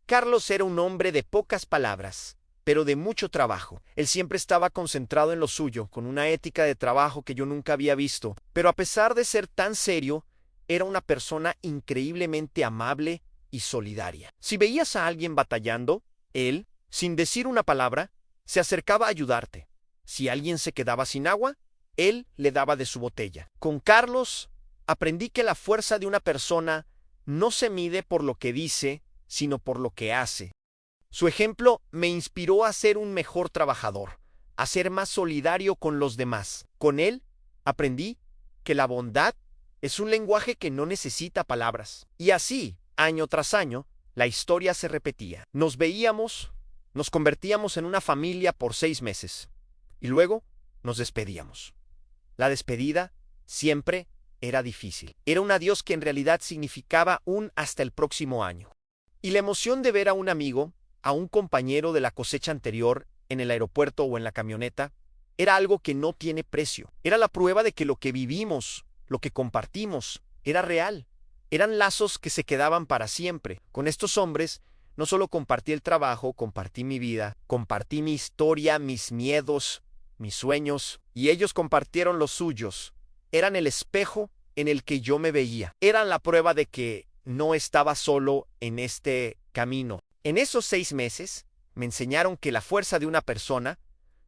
Carlos era un hombre de pocas palabras, pero de mucho trabajo. Él siempre estaba concentrado en lo suyo, con una ética de trabajo que yo nunca había visto. Pero a pesar de ser tan serio, era una persona increíblemente amable y solidaria. Si veías a alguien batallando, él, sin decir una palabra, se acercaba a ayudarte. Si alguien se quedaba sin agua, él le daba de su botella. Con Carlos, aprendí que la fuerza de una persona no se mide por lo que dice, sino por lo que hace. Su ejemplo me inspiró a ser un mejor trabajador, a ser más solidario con los demás. Con él, aprendí que la bondad es un lenguaje que no necesita palabras. Y así, año tras año, la historia se repetía. Nos veíamos, nos convertíamos en una familia por 6 meses, y luego nos despedíamos. La despedida siempre era difícil. Era un adiós que en realidad significaba un hasta el próximo año. Y la emoción de ver a un amigo, a un compañero de la cosecha anterior, en el aeropuerto o en la camioneta, era algo que no tiene precio. Era la prueba de que lo que vivimos, lo que compartimos, era real. Eran lazos que se quedaban para siempre. Con estos hombres, no solo compartí el trabajo, compartí mi vida, compartí mi historia, mis miedos, mis sueños, y ellos compartieron los suyos. Eran el espejo en el que yo me veía. Eran la prueba de que no estaba solo en este camino. En esos 6 meses, me enseñaron que la fuerza de una persona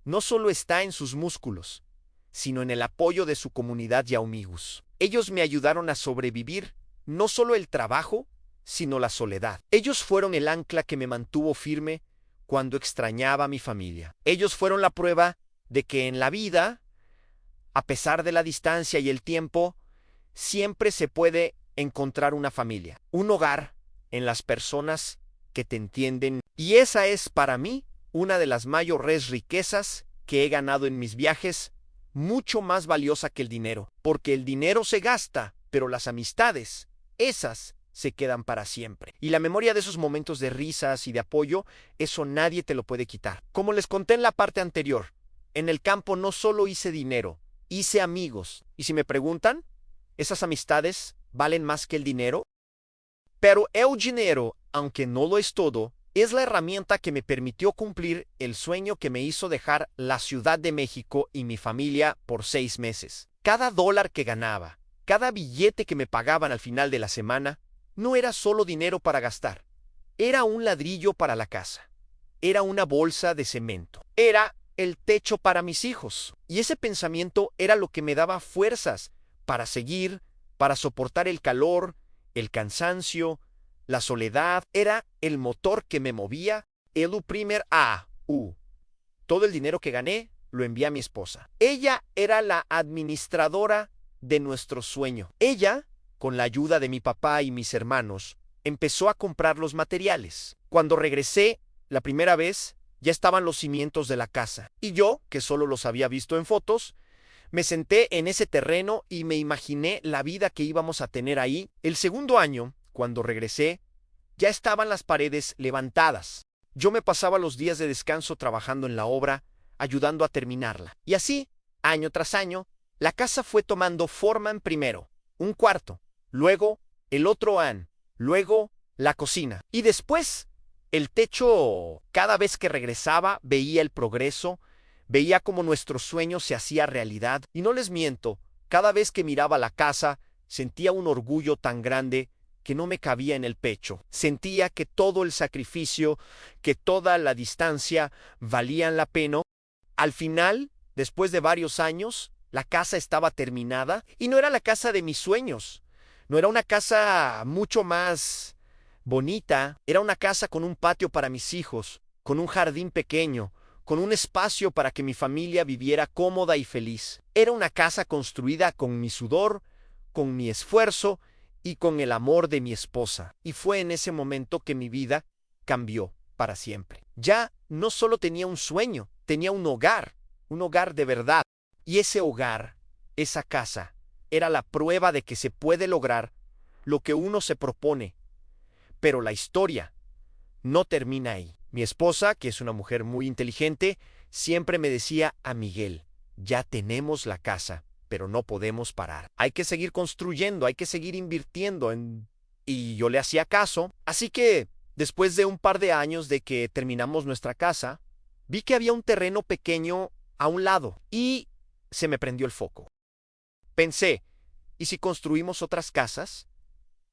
no solo está en sus músculos, sino en el apoyo de su comunidad y amigos. Ellos me ayudaron a sobrevivir no solo el trabajo, sino la soledad. Ellos fueron el ancla que me mantuvo firme cuando extrañaba a mi familia. Ellos fueron la prueba de que en la vida, a pesar de la distancia y el tiempo, siempre se puede encontrar una familia, un hogar en las personas que te entienden. Y esa es para mí una de las mayores riquezas que he ganado en mis viajes, mucho más valiosa que el dinero, porque el dinero se gasta, pero las amistades, esas se quedan para siempre. Y la memoria de esos momentos de risas y de apoyo, eso nadie te lo puede quitar. Como les conté en la parte anterior, en el campo no solo hice dinero, hice amigos. Y si me preguntan, ¿esas amistades valen más que el dinero? Pero el dinero, aunque no lo es todo, es la herramienta que me permitió cumplir el sueño que me hizo dejar la Ciudad de México y mi familia por 6 meses. Cada dólar que ganaba, cada billete que me pagaban al final de la semana, no era solo dinero para gastar. Era un ladrillo para la casa. Era una bolsa de cemento. Era el techo para mis hijos. Y ese pensamiento era lo que me daba fuerzas para seguir, para soportar el calor, el cansancio, la soledad. Era el motor que me movía. Todo el dinero que gané lo envié a mi esposa. Ella era la administradora de nuestro sueño. Ella, con la ayuda de mi papá y mis hermanos, empezó a comprar los materiales. Cuando regresé la primera vez, ya estaban los cimientos de la casa. Y yo, que solo los había visto en fotos, me senté en ese terreno y me imaginé la vida que íbamos a tener ahí. El segundo año, cuando regresé, ya estaban las paredes levantadas. Yo me pasaba los días de descanso trabajando en la obra, ayudando a terminarla. Y así, año tras año, la casa fue tomando forma en primero, un cuarto, luego el otro luego la cocina. Y después, el techo. Cada vez que regresaba, veía el progreso, veía cómo nuestro sueño se hacía realidad. Y no les miento, cada vez que miraba la casa, sentía un orgullo tan grande que no me cabía en el pecho. Sentía que todo el sacrificio, que toda la distancia valían la pena. Al final, después de varios años, la casa estaba terminada y no era la casa de mis sueños. No era una casa mucho más bonita, era una casa con un patio para mis hijos, con un jardín pequeño, con un espacio para que mi familia viviera cómoda y feliz. Era una casa construida con mi sudor, con mi esfuerzo y con el amor de mi esposa. Y fue en ese momento que mi vida cambió para siempre. Ya no solo tenía un sueño, tenía un hogar de verdad. Y ese hogar, esa casa, era la prueba de que se puede lograr lo que uno se propone. Pero la historia no termina ahí. Mi esposa, que es una mujer muy inteligente, siempre me decía: a Miguel, ya tenemos la casa, pero no podemos parar. Hay que seguir construyendo, hay que seguir invirtiendo en... Y yo le hacía caso. Así que, después de un par de años de que terminamos nuestra casa, vi que había un terreno pequeño a un lado y se me prendió el foco. Pensé, ¿y si construimos otras casas?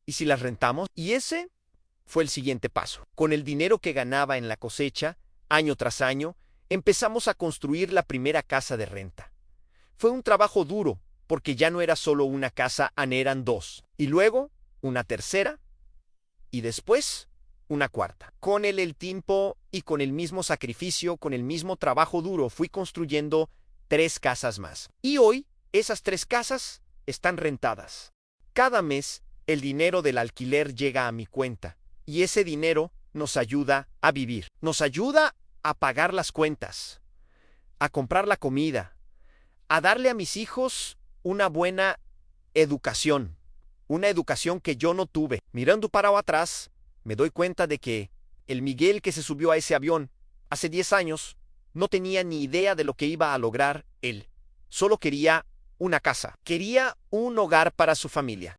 ¿Y si las rentamos? Y ese fue el siguiente paso. Con el dinero que ganaba en la cosecha, año tras año, empezamos a construir la primera casa de renta. Fue un trabajo duro, porque ya no era solo una casa, eran dos. Y luego, una tercera, y después, una cuarta. Con el tiempo y con el mismo sacrificio, con el mismo trabajo duro, fui construyendo 3 casas más. Y hoy, esas 3 casas están rentadas. Cada mes, el dinero del alquiler llega a mi cuenta. Y ese dinero nos ayuda a vivir. Nos ayuda a pagar las cuentas, a comprar la comida, a darle a mis hijos una buena educación. Una educación que yo no tuve. Mirando para atrás, me doy cuenta de que el Miguel que se subió a ese avión hace 10 años no tenía ni idea de lo que iba a lograr él. Solo quería una casa. Quería un hogar para su familia.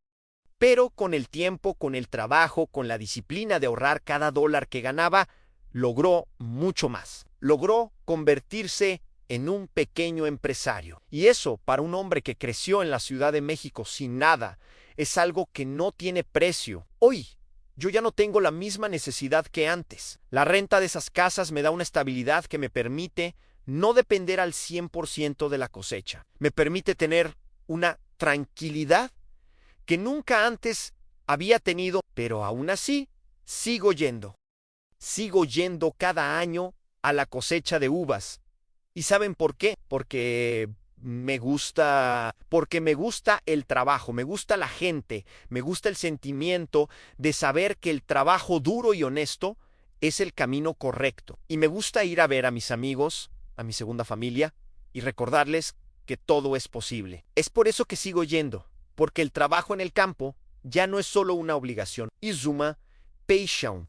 Pero con el tiempo, con el trabajo, con la disciplina de ahorrar cada dólar que ganaba, logró mucho más. Logró convertirse en un pequeño empresario. Y eso, para un hombre que creció en la Ciudad de México sin nada, es algo que no tiene precio. Hoy, yo ya no tengo la misma necesidad que antes. La renta de esas casas me da una estabilidad que me permite no depender al 100% de la cosecha. Me permite tener una tranquilidad que nunca antes había tenido, pero aún así sigo yendo. Sigo yendo cada año a la cosecha de uvas. ¿Y saben por qué? Porque me gusta el trabajo, me gusta la gente, me gusta el sentimiento de saber que el trabajo duro y honesto es el camino correcto. Y me gusta ir a ver a mis amigos, a mi segunda familia, y recordarles que todo es posible. Es por eso que sigo yendo. Porque el trabajo en el campo ya no es solo una obligación. Izuma paixão.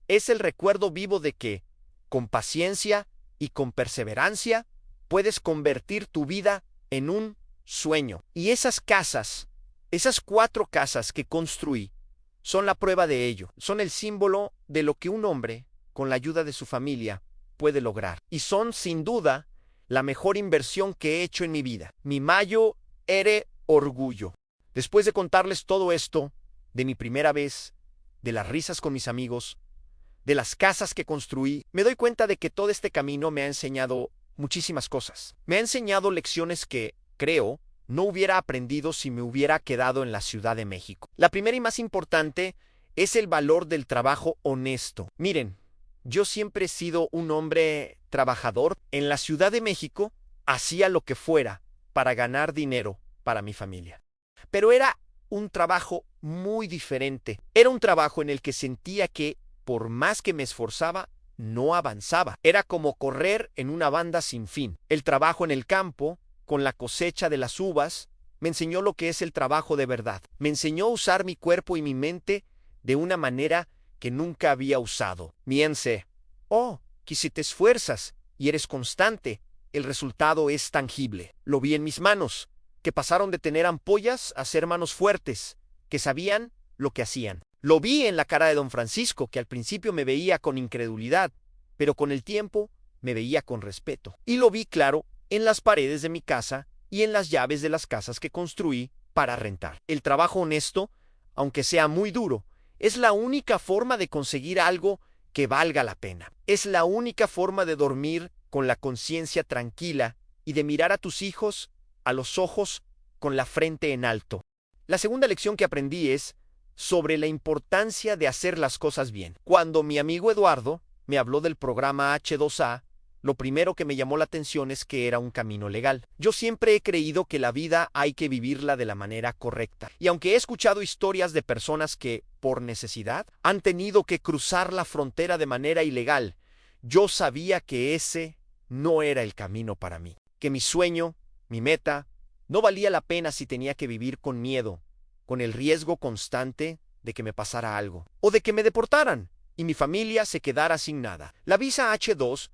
Es el recuerdo vivo de que, con paciencia y con perseverancia, puedes convertir tu vida en un sueño. Y esas casas, esas 4 casas que construí, son la prueba de ello. Son el símbolo de lo que un hombre, con la ayuda de su familia, puede lograr. Y son, sin duda, la mejor inversión que he hecho en mi vida. Mi mayo ere orgullo. Después de contarles todo esto, de mi primera vez, de las risas con mis amigos, de las casas que construí, me doy cuenta de que todo este camino me ha enseñado muchísimas cosas. Me ha enseñado lecciones que, creo, no hubiera aprendido si me hubiera quedado en la Ciudad de México. La primera y más importante es el valor del trabajo honesto. Miren, yo siempre he sido un hombre trabajador. En la Ciudad de México hacía lo que fuera para ganar dinero para mi familia. Pero era un trabajo muy diferente. Era un trabajo en el que sentía que, por más que me esforzaba, no avanzaba. Era como correr en una banda sin fin. El trabajo en el campo, con la cosecha de las uvas, me enseñó lo que es el trabajo de verdad. Me enseñó a usar mi cuerpo y mi mente de una manera que nunca había usado. Miense, que si te esfuerzas y eres constante, el resultado es tangible. Lo vi en mis manos, que pasaron de tener ampollas a ser manos fuertes, que sabían lo que hacían. Lo vi en la cara de don Francisco, que al principio me veía con incredulidad, pero con el tiempo me veía con respeto. Y lo vi claro en las paredes de mi casa y en las llaves de las casas que construí para rentar. El trabajo honesto, aunque sea muy duro, es la única forma de conseguir algo que valga la pena. Es la única forma de dormir con la conciencia tranquila y de mirar a tus hijos a los ojos con la frente en alto. La segunda lección que aprendí es sobre la importancia de hacer las cosas bien. Cuando mi amigo Eduardo me habló del programa H2A, lo primero que me llamó la atención es que era un camino legal. Yo siempre he creído que la vida hay que vivirla de la manera correcta. Y aunque he escuchado historias de personas que, por necesidad, han tenido que cruzar la frontera de manera ilegal, yo sabía que ese no era el camino para mí. Que mi sueño, mi meta, no valía la pena si tenía que vivir con miedo, con el riesgo constante de que me pasara algo, o de que me deportaran y mi familia se quedara sin nada. La visa H2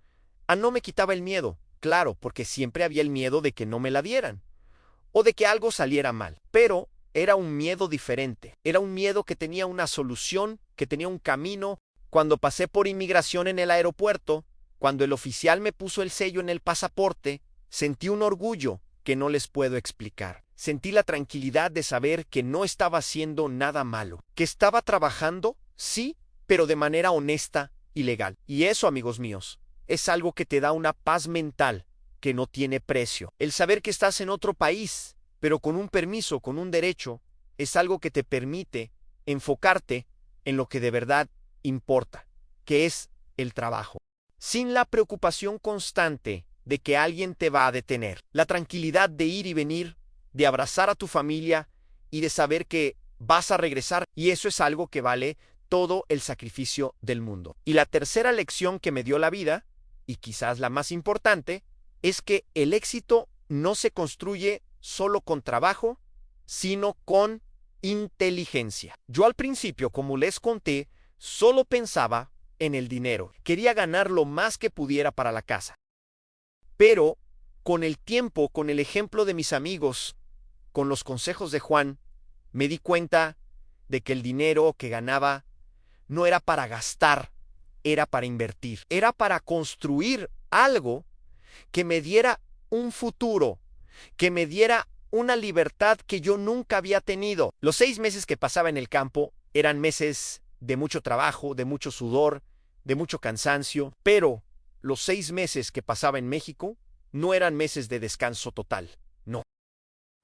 no me quitaba el miedo, claro, porque siempre había el miedo de que no me la dieran, o de que algo saliera mal, pero era un miedo diferente, era un miedo que tenía una solución, que tenía un camino. Cuando pasé por inmigración en el aeropuerto, cuando el oficial me puso el sello en el pasaporte, sentí un orgullo que no les puedo explicar. Sentí la tranquilidad de saber que no estaba haciendo nada malo, que estaba trabajando, sí, pero de manera honesta y legal. Y eso, amigos míos, es algo que te da una paz mental que no tiene precio. El saber que estás en otro país, pero con un permiso, con un derecho, es algo que te permite enfocarte en lo que de verdad importa, que es el trabajo, sin la preocupación constante de que alguien te va a detener. La tranquilidad de ir y venir, de abrazar a tu familia y de saber que vas a regresar, y eso es algo que vale todo el sacrificio del mundo. Y la tercera lección que me dio la vida, y quizás la más importante, es que el éxito no se construye solo con trabajo, sino con inteligencia. Yo al principio, como les conté, solo pensaba en el dinero. Quería ganar lo más que pudiera para la casa. Pero con el tiempo, con el ejemplo de mis amigos, con los consejos de Juan, me di cuenta de que el dinero que ganaba no era para gastar, era para invertir, era para construir algo que me diera un futuro, que me diera una libertad que yo nunca había tenido. Los 6 meses que pasaba en el campo eran meses de mucho trabajo, de mucho sudor, de mucho cansancio, pero los 6 meses que pasaba en México no eran meses de descanso total, no.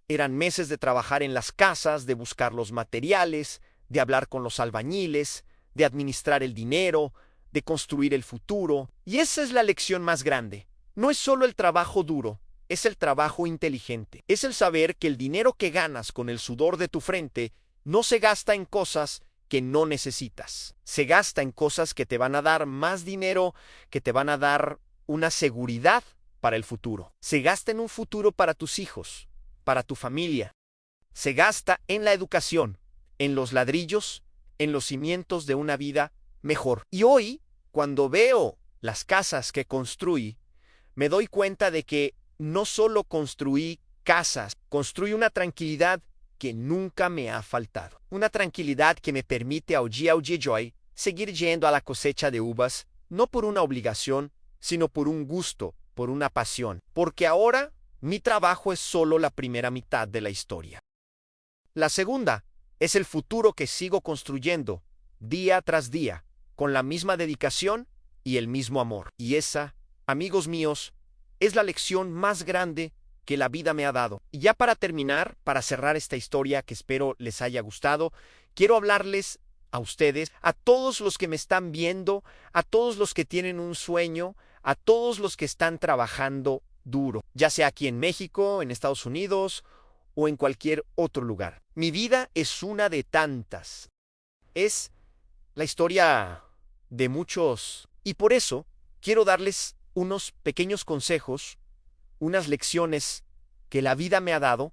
Eran meses de trabajar en las casas, de buscar los materiales, de hablar con los albañiles, de administrar el dinero, de construir el futuro. Y esa es la lección más grande. No es solo el trabajo duro, es el trabajo inteligente. Es el saber que el dinero que ganas con el sudor de tu frente no se gasta en cosas que no necesitas. Se gasta en cosas que te van a dar más dinero, que te van a dar una seguridad para el futuro. Se gasta en un futuro para tus hijos, para tu familia. Se gasta en la educación, en los ladrillos, en los cimientos de una vida mejor. Y hoy, cuando veo las casas que construí, me doy cuenta de que no solo construí casas, construí una tranquilidad que nunca me ha faltado. Una tranquilidad que me permite ao dia joy seguir yendo a la cosecha de uvas, no por una obligación, sino por un gusto, por una pasión. Porque ahora mi trabajo es solo la primera mitad de la historia. La segunda es el futuro que sigo construyendo, día tras día, con la misma dedicación y el mismo amor. Y esa, amigos míos, es la lección más grande que la vida me ha dado. Y ya para terminar, para cerrar esta historia que espero les haya gustado, quiero hablarles a ustedes, a todos los que me están viendo, a todos los que tienen un sueño, a todos los que están trabajando duro, ya sea aquí en México, en Estados Unidos o en cualquier otro lugar. Mi vida es una de tantas. Es la historia de muchos Y por eso quiero darles unos pequeños consejos, unas lecciones que la vida me ha dado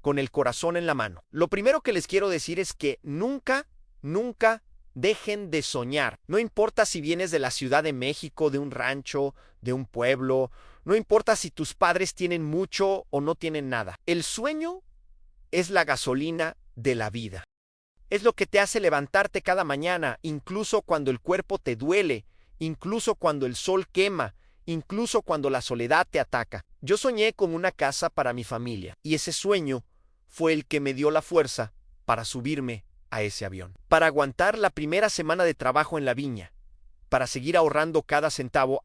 con el corazón en la mano. Lo primero que les quiero decir es que nunca, nunca dejen de soñar. No importa si vienes de la Ciudad de México, de un rancho, de un pueblo, no importa si tus padres tienen mucho o no tienen nada. El sueño es la gasolina de la vida. Es lo que te hace levantarte cada mañana, incluso cuando el cuerpo te duele, incluso cuando el sol quema, incluso cuando la soledad te ataca. Yo soñé con una casa para mi familia, y ese sueño fue el que me dio la fuerza para subirme a ese avión, para aguantar la primera semana de trabajo en la viña, para seguir ahorrando cada centavo,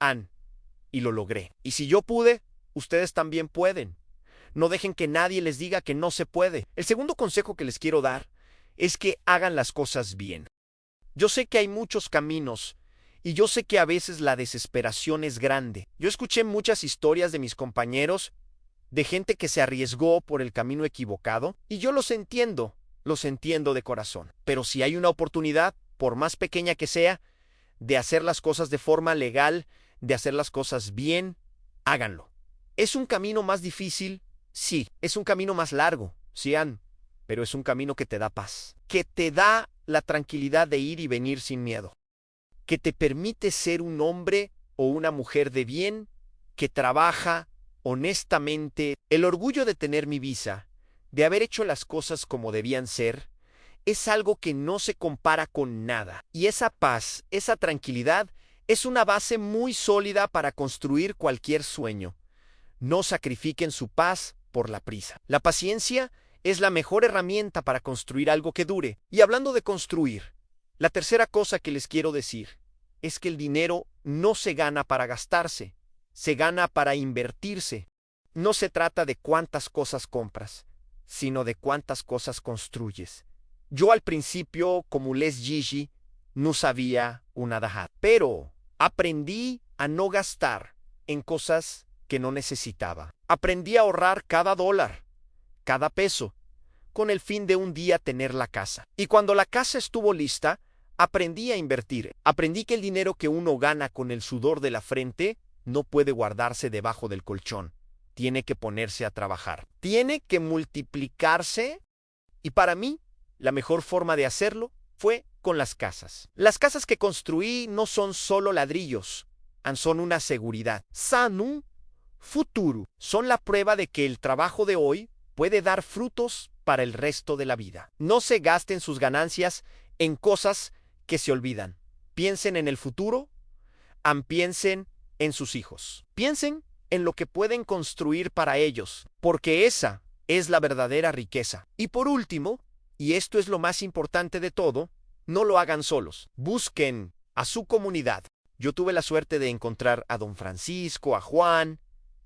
y lo logré. Y si yo pude, ustedes también pueden. No dejen que nadie les diga que no se puede. El segundo consejo que les quiero dar es que hagan las cosas bien. Yo sé que hay muchos caminos y yo sé que a veces la desesperación es grande. Yo escuché muchas historias de mis compañeros, de gente que se arriesgó por el camino equivocado, y yo los entiendo de corazón. Pero si hay una oportunidad, por más pequeña que sea, de hacer las cosas de forma legal, de hacer las cosas bien, háganlo. ¿Es un camino más difícil? Sí. ¿Es un camino más largo? Sí, pero es un camino que te da paz, que te da la tranquilidad de ir y venir sin miedo, que te permite ser un hombre o una mujer de bien, que trabaja honestamente. El orgullo de tener mi visa, de haber hecho las cosas como debían ser, es algo que no se compara con nada. Y esa paz, esa tranquilidad, es una base muy sólida para construir cualquier sueño. No sacrifiquen su paz por la prisa. La paciencia es la mejor herramienta para construir algo que dure. Y hablando de construir, la tercera cosa que les quiero decir es que el dinero no se gana para gastarse, se gana para invertirse. No se trata de cuántas cosas compras, sino de cuántas cosas construyes. Yo al principio, como les Gigi, no sabía una dajada, pero aprendí a no gastar en cosas que no necesitaba. Aprendí a ahorrar cada dólar, cada peso, con el fin de un día tener la casa. Y cuando la casa estuvo lista, aprendí a invertir. Aprendí que el dinero que uno gana con el sudor de la frente no puede guardarse debajo del colchón. Tiene que ponerse a trabajar. Tiene que multiplicarse. Y para mí, la mejor forma de hacerlo fue con las casas. Las casas que construí no son solo ladrillos, son una seguridad. Son futuro. Son la prueba de que el trabajo de hoy puede dar frutos para el resto de la vida. No se gasten sus ganancias en cosas que se olvidan. Piensen en el futuro, piensen en sus hijos. Piensen en lo que pueden construir para ellos, porque esa es la verdadera riqueza. Y por último, y esto es lo más importante de todo, no lo hagan solos. Busquen a su comunidad. Yo tuve la suerte de encontrar a don Francisco, a Juan,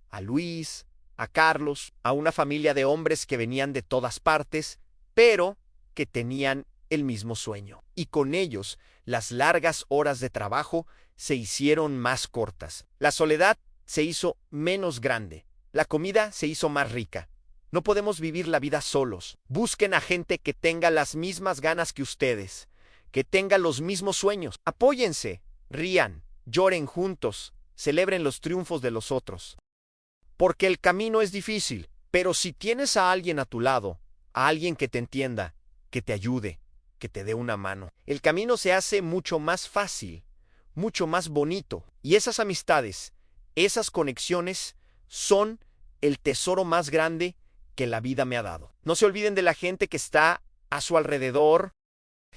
a Luis, a Carlos, a una familia de hombres que venían de todas partes, pero que tenían el mismo sueño. Y con ellos, las largas horas de trabajo se hicieron más cortas. La soledad se hizo menos grande. La comida se hizo más rica. No podemos vivir la vida solos. Busquen a gente que tenga las mismas ganas que ustedes, que tenga los mismos sueños. Apóyense, rían, lloren juntos, celebren los triunfos de los otros. Porque el camino es difícil, pero si tienes a alguien a tu lado, a alguien que te entienda, que te ayude, que te dé una mano, el camino se hace mucho más fácil, mucho más bonito. Y esas amistades, esas conexiones, son el tesoro más grande que la vida me ha dado. No se olviden de la gente que está a su alrededor.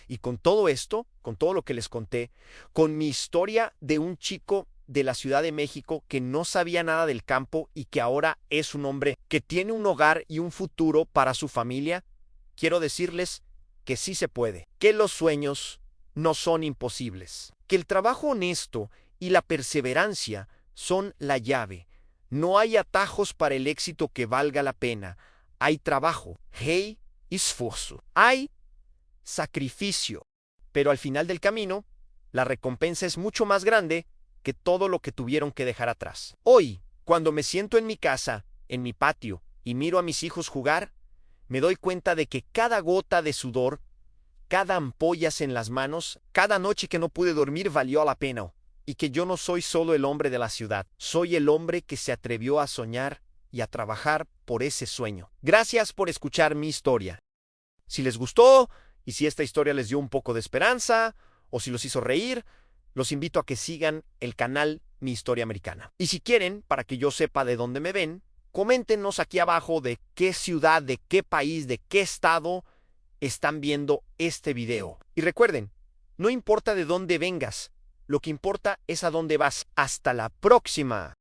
Y con todo esto, con todo lo que les conté, con mi historia de un chico de la Ciudad de México que no sabía nada del campo y que ahora es un hombre que tiene un hogar y un futuro para su familia, quiero decirles que sí se puede, que los sueños no son imposibles, que el trabajo honesto y la perseverancia son la llave. No hay atajos para el éxito que valga la pena. Hay trabajo, hay esfuerzo, hay sacrificio, pero al final del camino, la recompensa es mucho más grande que todo lo que tuvieron que dejar atrás. Hoy, cuando me siento en mi casa, en mi patio, y miro a mis hijos jugar, me doy cuenta de que cada gota de sudor, cada ampollas en las manos, cada noche que no pude dormir valió la pena. y que yo no soy solo el hombre de la ciudad, soy el hombre que se atrevió a soñar y a trabajar por ese sueño. Gracias por escuchar mi historia. Si les gustó y si esta historia les dio un poco de esperanza o si los hizo reír, los invito a que sigan el canal Mi Historia Americana. Y si quieren, para que yo sepa de dónde me ven, coméntenos aquí abajo de qué ciudad, de qué país, de qué estado están viendo este video. Y recuerden, no importa de dónde vengas, lo que importa es a dónde vas. Hasta la próxima.